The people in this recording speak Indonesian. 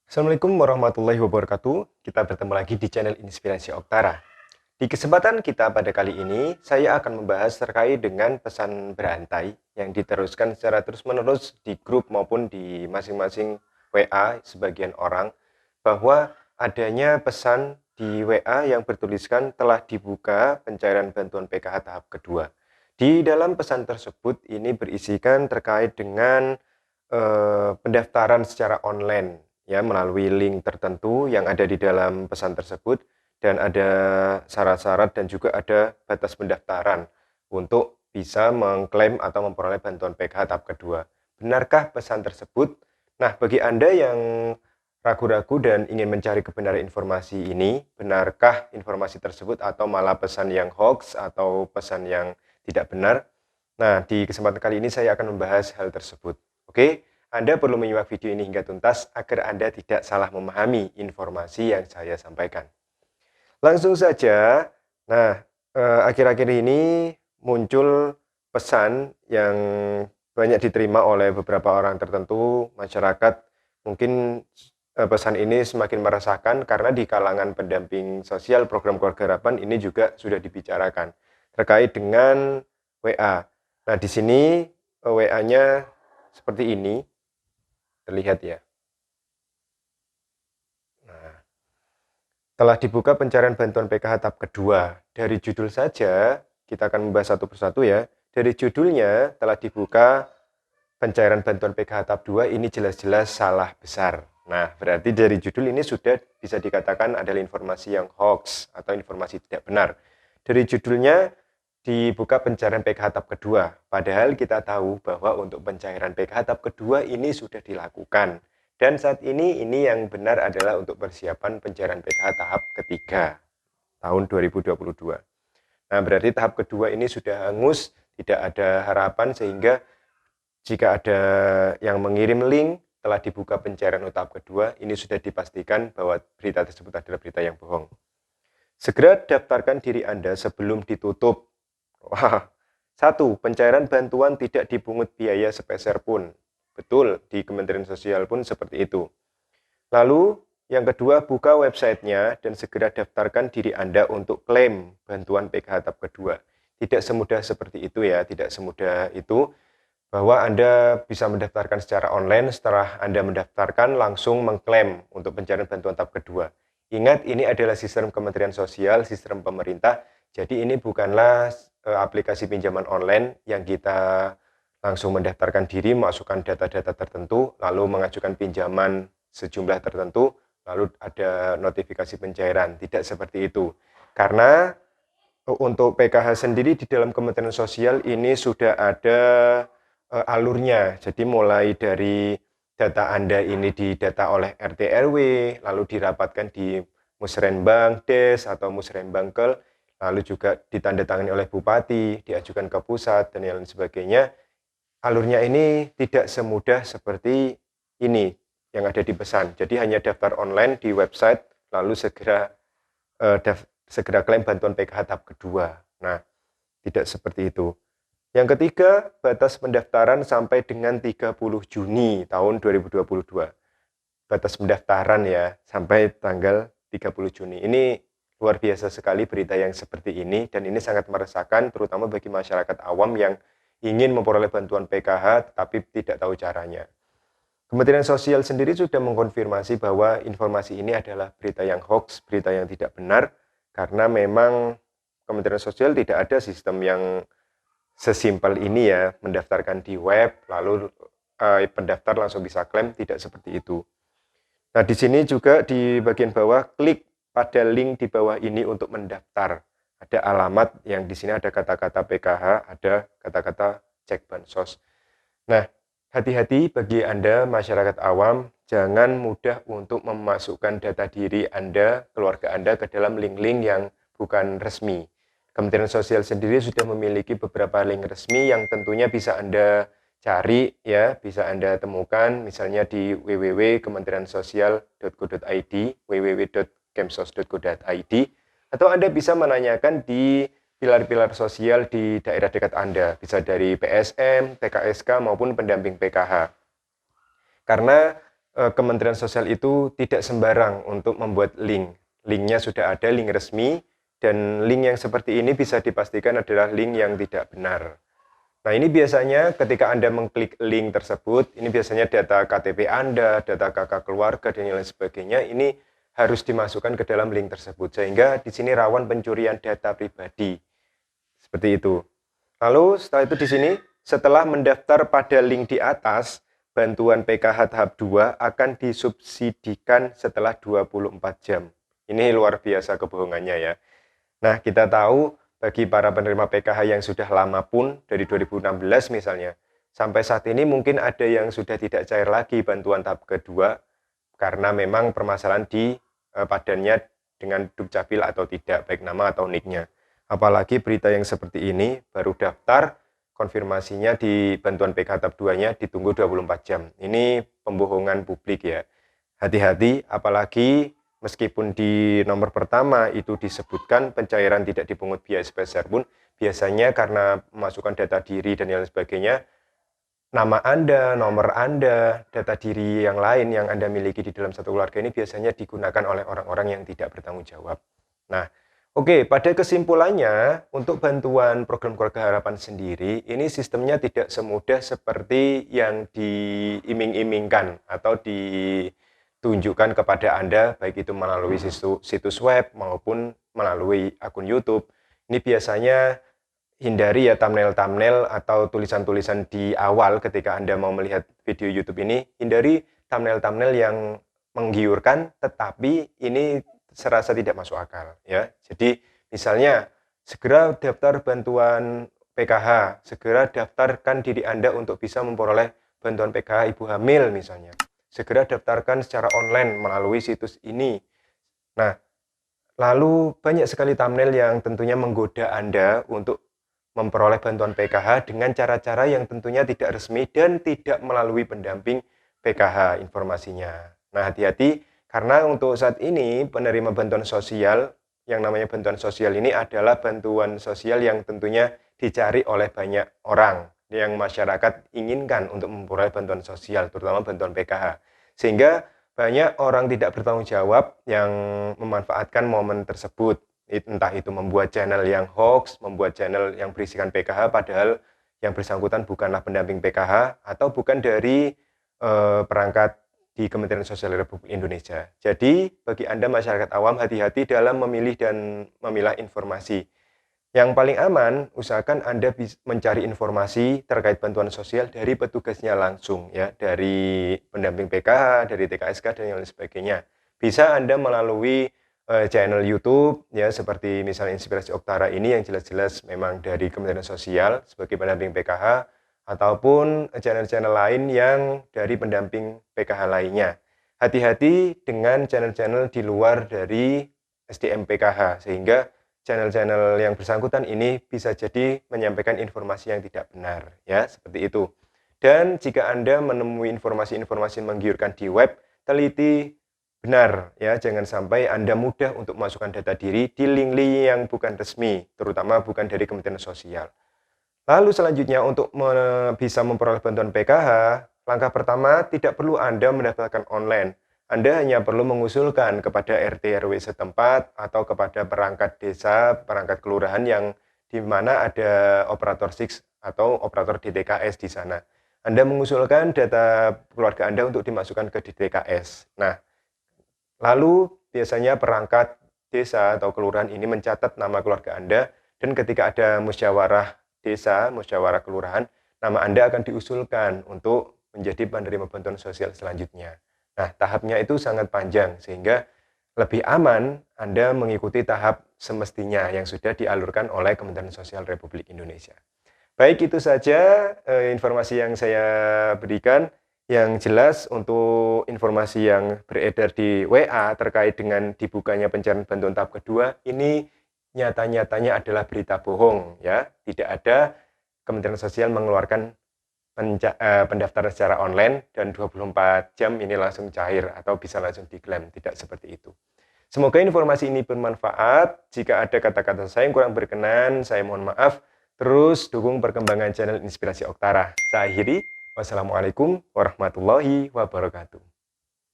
Assalamualaikum warahmatullahi wabarakatuh. Kita bertemu lagi di channel Inspirasi Oktara. Di kesempatan kita pada kali ini, saya akan membahas terkait dengan pesan berantai yang diteruskan secara terus-menerus di grup maupun di masing-masing WA sebagian orang, bahwa adanya pesan di WA yang bertuliskan telah dibuka pencairan bantuan PKH tahap kedua. Di dalam pesan tersebut ini berisikan terkait dengan pendaftaran secara online ya melalui link tertentu yang ada di dalam pesan tersebut, dan ada syarat-syarat dan juga ada batas pendaftaran untuk bisa mengklaim atau memperoleh bantuan PKH tahap kedua. Benarkah pesan tersebut? Nah, bagi Anda yang ragu-ragu dan ingin mencari kebenaran informasi ini, benarkah informasi tersebut atau malah pesan yang hoax atau pesan yang tidak benar? Nah, di kesempatan kali ini saya akan membahas hal tersebut. Oke, Anda perlu menyimak video ini hingga tuntas agar Anda tidak salah memahami informasi yang saya sampaikan. Langsung saja, nah, akhir-akhir ini muncul pesan yang banyak diterima oleh beberapa orang tertentu, masyarakat. Mungkin pesan ini semakin meresahkan karena di kalangan pendamping sosial program keluarga harapan ini juga sudah dibicarakan terkait dengan WA. Nah, di sini WA-nya seperti ini, terlihat ya. Nah, telah dibuka pencarian bantuan PKH tahap kedua. Dari judul saja, kita akan membahas satu persatu ya. Dari judulnya, telah dibuka pencairan bantuan PKH tahap 2, ini jelas-jelas salah besar. Nah, berarti dari judul ini sudah bisa dikatakan adalah informasi yang hoax atau informasi tidak benar. Dari judulnya, dibuka pencairan PKH tahap kedua. Padahal kita tahu bahwa untuk pencairan PKH tahap kedua ini sudah dilakukan. Dan saat ini yang benar adalah untuk persiapan pencairan PKH tahap ketiga tahun 2022. Nah, berarti tahap kedua ini sudah hangus, tidak ada harapan, sehingga jika ada yang mengirim link telah dibuka pencairan tahap kedua, ini sudah dipastikan bahwa berita tersebut adalah berita yang bohong. Segera daftarkan diri Anda sebelum ditutup. Wah, 1. Pencairan bantuan tidak dipungut biaya sepeser pun. Betul, di Kementerian Sosial pun seperti itu. Lalu, yang kedua, buka websitenya dan segera daftarkan diri Anda untuk klaim bantuan PKH tahap kedua. Tidak semudah seperti itu ya, tidak semudah itu bahwa Anda bisa mendaftarkan secara online, setelah Anda mendaftarkan langsung mengklaim untuk pencairan bantuan tahap kedua. Ingat, ini adalah sistem Kementerian Sosial, sistem pemerintah, jadi ini bukanlah aplikasi pinjaman online yang kita langsung mendaftarkan diri, masukkan data-data tertentu, lalu mengajukan pinjaman sejumlah tertentu, lalu ada notifikasi pencairan. Tidak seperti itu. Karena untuk PKH sendiri di dalam Kementerian Sosial ini sudah ada alurnya. Jadi mulai dari data Anda ini didata oleh RT RW, lalu dirapatkan di Musrenbang Des atau Musrenbang Kel, lalu juga ditandatangani oleh Bupati, diajukan ke pusat, dan lain sebagainya. Alurnya ini tidak semudah seperti ini yang ada di pesan. Jadi hanya daftar online di website, lalu segera klaim bantuan PKH tahap kedua. Nah, tidak seperti itu. Yang ketiga, batas pendaftaran sampai dengan 30 Juni tahun 2022. Batas pendaftaran ya, sampai tanggal 30 Juni. Ini luar biasa sekali berita yang seperti ini, dan ini sangat meresahkan terutama bagi masyarakat awam yang ingin memperoleh bantuan PKH tetapi tidak tahu caranya. Kementerian Sosial sendiri sudah mengkonfirmasi bahwa informasi ini adalah berita yang hoax, berita yang tidak benar, karena memang Kementerian Sosial tidak ada sistem yang sesimpel ini ya, mendaftarkan di web, lalu pendaftar langsung bisa klaim, tidak seperti itu. Nah, di sini juga di bagian bawah, klik pada link di bawah ini untuk mendaftar. Ada alamat yang di sini ada kata-kata PKH, ada kata-kata cek bansos. Nah, hati-hati bagi Anda masyarakat awam, jangan mudah untuk memasukkan data diri Anda, keluarga Anda ke dalam link-link yang bukan resmi. Kementerian Sosial sendiri sudah memiliki beberapa link resmi yang tentunya bisa Anda cari ya, bisa Anda temukan misalnya di www.kementeriansosial.go.id, www.kemsos.go.id, atau Anda bisa menanyakan di pilar-pilar sosial di daerah dekat Anda, bisa dari PSM, TKSK maupun pendamping PKH. Karena Kementerian Sosial itu tidak sembarang untuk membuat link. Linknya sudah ada, link resmi, dan link yang seperti ini bisa dipastikan adalah link yang tidak benar. Nah, ini biasanya ketika Anda mengklik link tersebut, ini biasanya data KTP Anda, data kakak keluarga, dan lain sebagainya, ini harus dimasukkan ke dalam link tersebut, sehingga di sini rawan pencurian data pribadi. Seperti itu. Lalu setelah itu di sini, setelah mendaftar pada link di atas, bantuan PKH tahap 2 akan disubsidikan setelah 24 jam. Ini luar biasa kebohongannya ya. Nah, kita tahu bagi para penerima PKH yang sudah lama pun, dari 2016 misalnya, sampai saat ini mungkin ada yang sudah tidak cair lagi bantuan tahap kedua, karena memang permasalahan di padannya dengan Dukcapil atau tidak, baik nama atau nicknya. Apalagi berita yang seperti ini, baru daftar, konfirmasinya di bantuan PKH tahap 2-nya ditunggu 24 jam. Ini pembohongan publik ya. Hati-hati, apalagi meskipun di nomor pertama itu disebutkan pencairan tidak dipungut biaya sebesar pun, biasanya karena memasukkan data diri dan lain sebagainya, nama Anda, nomor Anda, data diri yang lain yang Anda miliki di dalam satu keluarga ini biasanya digunakan oleh orang-orang yang tidak bertanggung jawab. Nah, oke, pada kesimpulannya, untuk bantuan program keluarga harapan sendiri, ini sistemnya tidak semudah seperti yang diiming-imingkan atau ditunjukkan kepada Anda, baik itu melalui situs web maupun melalui akun YouTube. Ini biasanya hindari ya thumbnail-thumbnail atau tulisan-tulisan di awal ketika Anda mau melihat video YouTube ini, hindari thumbnail-thumbnail yang menggiurkan, tetapi ini serasa tidak masuk akal ya. Jadi misalnya segera daftar bantuan PKH, segera daftarkan diri Anda untuk bisa memperoleh bantuan PKH ibu hamil misalnya. Segera daftarkan secara online melalui situs ini. Nah, lalu banyak sekali thumbnail yang tentunya menggoda Anda untuk memperoleh bantuan PKH dengan cara-cara yang tentunya tidak resmi dan tidak melalui pendamping PKH informasinya. Nah, hati-hati karena untuk saat ini penerima bantuan sosial, yang namanya bantuan sosial ini adalah bantuan sosial yang tentunya dicari oleh banyak orang yang masyarakat inginkan untuk memperoleh bantuan sosial, terutama bantuan PKH. Sehingga banyak orang tidak bertanggung jawab yang memanfaatkan momen tersebut. Entah itu membuat channel yang hoax, membuat channel yang berisikan PKH, padahal yang bersangkutan bukanlah pendamping PKH atau bukan dari perangkat di Kementerian Sosial Republik Indonesia. Jadi, bagi Anda masyarakat awam, hati-hati dalam memilih dan memilah informasi. Yang paling aman, usahakan Anda mencari informasi terkait bantuan sosial dari petugasnya langsung, ya, dari pendamping PKH, dari TKSK, dan lain sebagainya. Bisa Anda melalui channel YouTube ya seperti misalnya Inspirasi Oktara ini yang jelas-jelas memang dari Kementerian Sosial sebagai pendamping PKH ataupun channel-channel lain yang dari pendamping PKH lainnya. Hati-hati dengan channel-channel di luar dari SDM PKH sehingga channel-channel yang bersangkutan ini bisa jadi menyampaikan informasi yang tidak benar ya seperti itu. Dan jika Anda menemui informasi-informasi menggiurkan di web, teliti benar ya, jangan sampai Anda mudah untuk memasukkan data diri di link-link yang bukan resmi, terutama bukan dari Kementerian Sosial. Lalu selanjutnya untuk bisa memperoleh bantuan PKH, langkah pertama tidak perlu Anda mendaftarkan online. Anda hanya perlu mengusulkan kepada RT RW setempat atau kepada perangkat desa, perangkat kelurahan yang di mana ada operator SIX atau operator DTKS di sana. Anda mengusulkan data keluarga Anda untuk dimasukkan ke DTKS. Nah, lalu biasanya perangkat desa atau kelurahan ini mencatat nama keluarga Anda dan ketika ada musyawarah desa, musyawarah kelurahan, nama Anda akan diusulkan untuk menjadi penerima bantuan sosial selanjutnya. Nah, tahapnya itu sangat panjang sehingga lebih aman Anda mengikuti tahap semestinya yang sudah dialurkan oleh Kementerian Sosial Republik Indonesia. Baik, itu saja informasi yang saya berikan. Yang jelas untuk informasi yang beredar di WA terkait dengan dibukanya pencairan bantuan tahap kedua ini nyata-nyatanya adalah berita bohong ya. Tidak ada Kementerian Sosial mengeluarkan pendaftaran secara online dan 24 jam ini langsung cair atau bisa langsung diklaim, tidak seperti itu. Semoga informasi ini bermanfaat. Jika ada kata-kata saya yang kurang berkenan, saya mohon maaf. Terus dukung perkembangan channel Inspirasi Oktara. Saya akhiri. Wassalamualaikum warahmatullahi wabarakatuh.